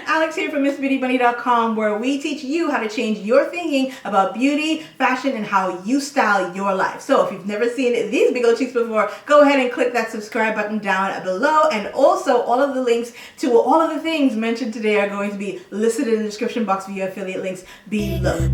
Alex here from MissBeautyBunny.com, where we teach you how to change your thinking about beauty, fashion, and how you style your life. So if you've never seen these big old cheeks before, go ahead and click that subscribe button down below. And also all of the links to all of the things mentioned today are going to be listed in the description box via affiliate links below.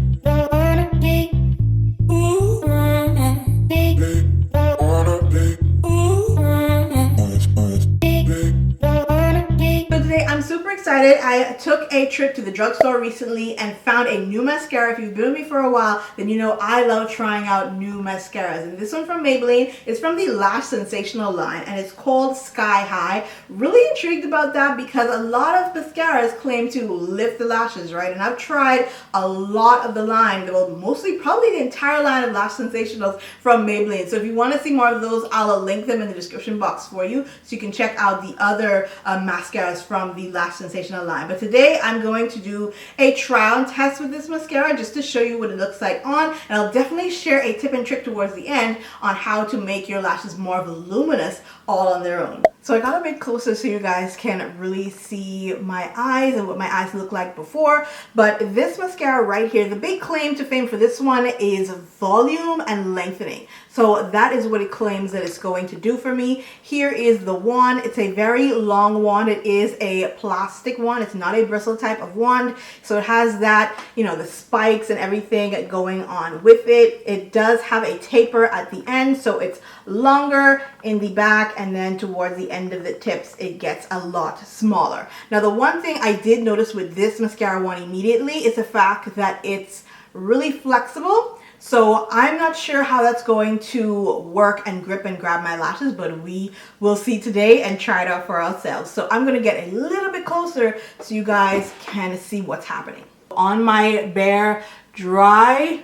I'm super excited. I took a trip to the drugstore recently and found a new mascara. If you've been with me for a while, then you know I love trying out new mascaras. And this one from Maybelline is from the Lash Sensational line, and it's called Sky High. Really intrigued about that because a lot of mascaras claim to lift the lashes, right? And I've tried a lot of the line, well, mostly probably the entire line of Lash Sensationals from Maybelline. So if you want to see more of those, I'll link them in the description box for you so you can check out the other mascaras from the Lash Sensational line. But today I'm going to do a trial and test with this mascara just to show you what it looks like on, and I'll definitely share a tip and trick towards the end on how to make your lashes more voluminous all on their own. So I got a bit closer so you guys can really see my eyes and what my eyes look like before. But this mascara right here, the big claim to fame for this one is volume and lengthening. So that is what it claims that it's going to do for me. Here is the wand. It's a very long wand. It is a plastic wand. It's not a bristle type of wand. So it has that, you know, the spikes and everything going on with it. It does have a taper at the end, so it's longer in the back, and then towards the end of the tips it gets a lot smaller. Now the one thing I did notice with this mascara one immediately is the fact that it's really flexible. So I'm not sure how that's going to work and grip and grab my lashes, but we will see today and try it out for ourselves. So I'm going to get a little bit closer so you guys can see what's happening. On my bare dry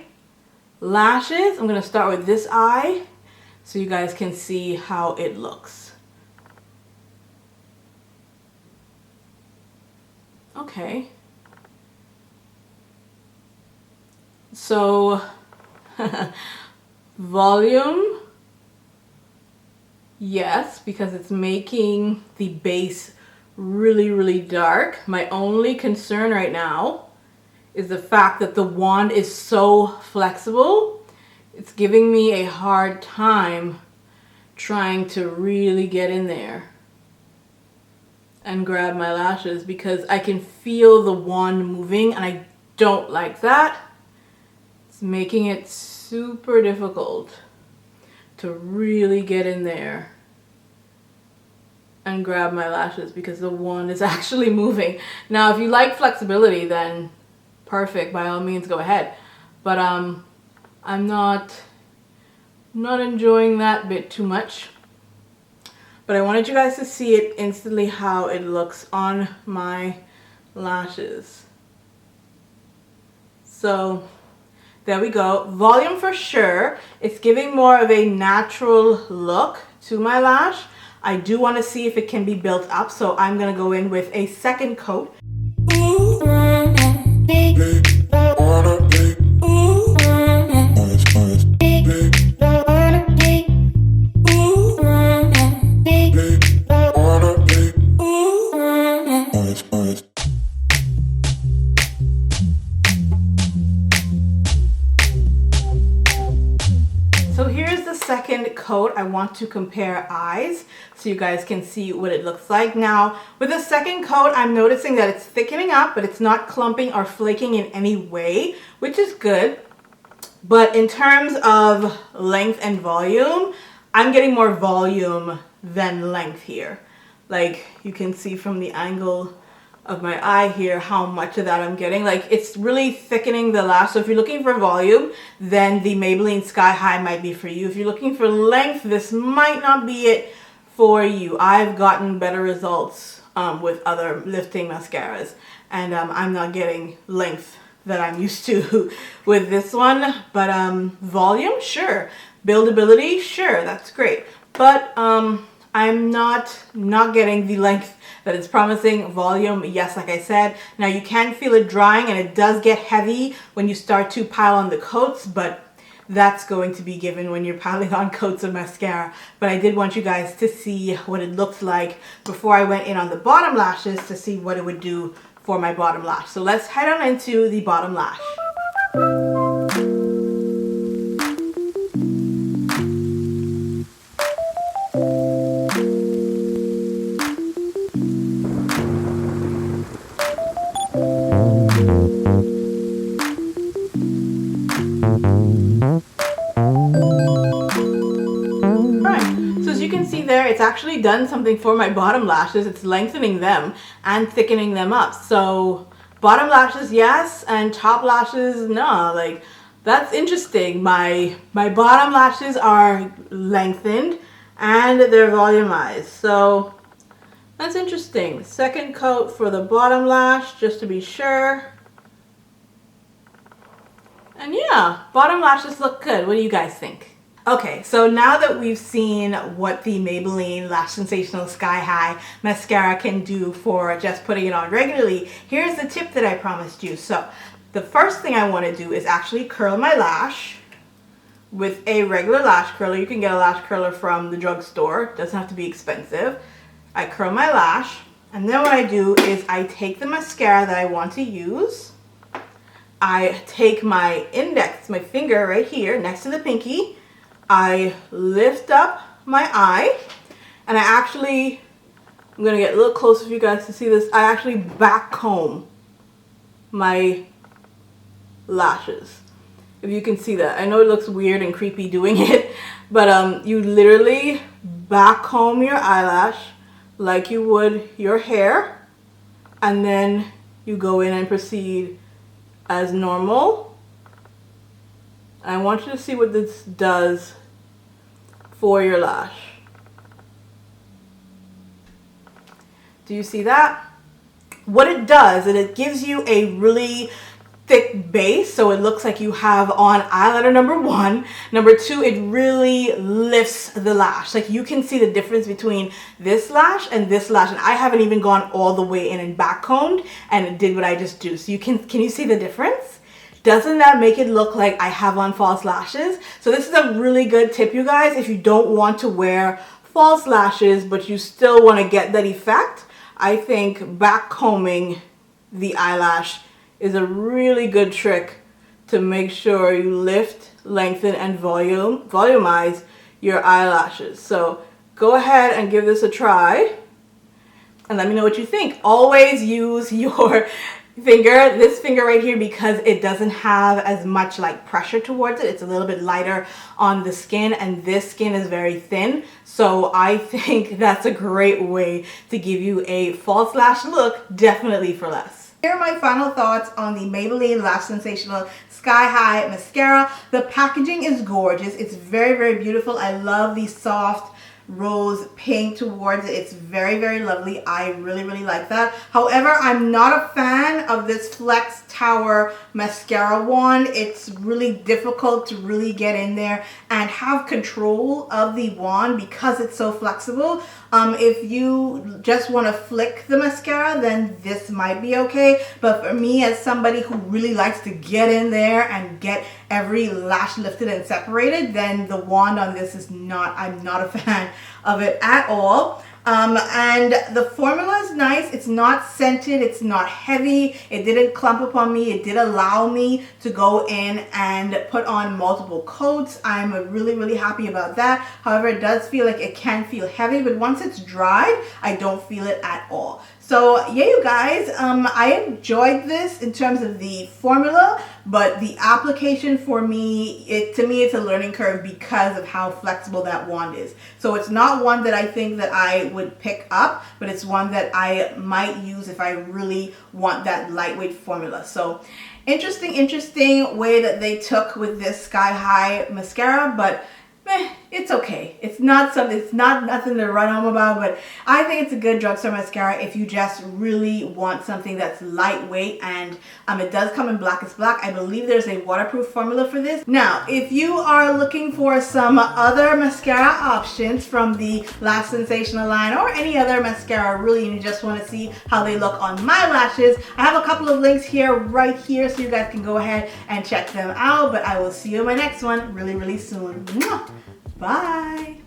lashes, I'm going to start with this eye so you guys can see how it looks. Okay. So volume, yes, because it's making the base really dark. My only concern right now is the fact that the wand is so flexible. It's giving me a hard time trying to really get in there and grab my lashes because I can feel the wand moving and I don't like that. It's making it super difficult to really get in there and grab my lashes because the wand is actually moving. Now, if you like flexibility, then perfect, by all means go ahead. But I'm not enjoying that bit too much. But I wanted you guys to see it instantly how it looks on my lashes. So there we go. Volume for sure. It's giving more of a natural look to my lash. I do want to see if it can be built up, so I'm going to go in with a second coat. So here's the second coat. I want to compare eyes so you guys can see what it looks like. Now, with the second coat, I'm noticing that it's thickening up, but it's not clumping or flaking in any way, which is good. But in terms of length and volume, I'm getting more volume than length here. Like you can see from the angle of my eye here how much of that I'm getting. Like it's really thickening the lash. So if you're looking for volume, then the Maybelline Sky High might be for you. If you're looking for length, this might not be it for you. I've gotten better results with other lifting mascaras, and I'm not getting length that I'm used to with this one. But volume, sure. Buildability, sure, that's great. But I'm not getting the length that it's promising. Volume, yes, like I said. Now you can feel it drying and it does get heavy when you start to pile on the coats, but that's going to be given when you're piling on coats of mascara. But I did want you guys to see what it looked like before I went in on the bottom lashes to see what it would do for my bottom lash. So let's head on into the bottom lash. It's actually done something for my bottom lashes. It's lengthening them and thickening them up. So bottom lashes, yes, and top lashes, no. Like, that's interesting. My bottom lashes are lengthened and they're volumized. So that's interesting. Second coat for the bottom lash, just to be sure. And yeah, bottom lashes look good. What do you guys think? Okay, so now that we've seen what the Maybelline Lash Sensational Sky High mascara can do for just putting it on regularly, here's the tip that I promised you. So the first thing I want to do is actually curl my lash with a regular lash curler. You can get a lash curler from the drugstore. It doesn't have to be expensive. I curl my lash, and then what I do is I take the mascara that I want to use. I take my index, my finger right here next to the pinky. I lift up my eye, and I'm going to get a little closer for you guys to see this. I actually back comb my lashes, if you can see that. I know it looks weird and creepy doing it, but you literally back comb your eyelash like you would your hair, and then you go in and proceed as normal. I want you to see what this does for your lash. Do you see that? What it does is it gives you a really thick base, so it looks like you have on eyeliner, number one. Number two, it really lifts the lash. Like, you can see the difference between this lash and this lash, and I haven't even gone all the way in and back combed and did what I just do. So can you see the difference? Doesn't that make it look like I have on false lashes? So this is a really good tip, you guys, if you don't want to wear false lashes but you still want to get that effect. I think back combing the eyelash is a really good trick to make sure you lift, lengthen, and volumize your eyelashes. So go ahead and give this a try and let me know what you think. Always use your finger, this finger right here, because it doesn't have as much like pressure towards it. It's a little bit lighter on the skin, and this skin is very thin. So I think that's a great way to give you a false lash look, definitely for less. Here are my final thoughts on the Maybelline Lash Sensational Sky High mascara. The packaging is gorgeous. It's very, very beautiful. I love the soft rose pink towards it. It's very, very lovely. I really, really like that. However, I'm not a fan of this Flex Tower mascara wand. It's really difficult to really get in there and have control of the wand because it's so flexible. If you just want to flick the mascara, then this might be okay. But for me, as somebody who really likes to get in there and get every lash lifted and separated, then the wand on this is not, I'm not a fan of it at all. And the formula is nice. It's not scented. It's not heavy. It didn't clump upon me. It did allow me to go in and put on multiple coats. I'm really, really happy about that. However, it does feel like it can feel heavy, but once it's dried, I don't feel it at all. So yeah, you guys, I enjoyed this in terms of the formula, but the application for me, to me, it's a learning curve because of how flexible that wand is. So it's not one that I think that I would pick up, but it's one that I might use if I really want that lightweight formula. So interesting way that they took with this Sky High mascara, but it's okay. It's not nothing to run home about, but I think it's a good drugstore mascara if you just really want something that's lightweight, and it does come in Blackest Black. I believe there's a waterproof formula for this. Now, if you are looking for some other mascara options from the Lash Sensational line or any other mascara really, and you just want to see how they look on my lashes, I have a couple of links here, right here, so you guys can go ahead and check them out. But I will see you in my next one really, really soon. Mwah! Bye.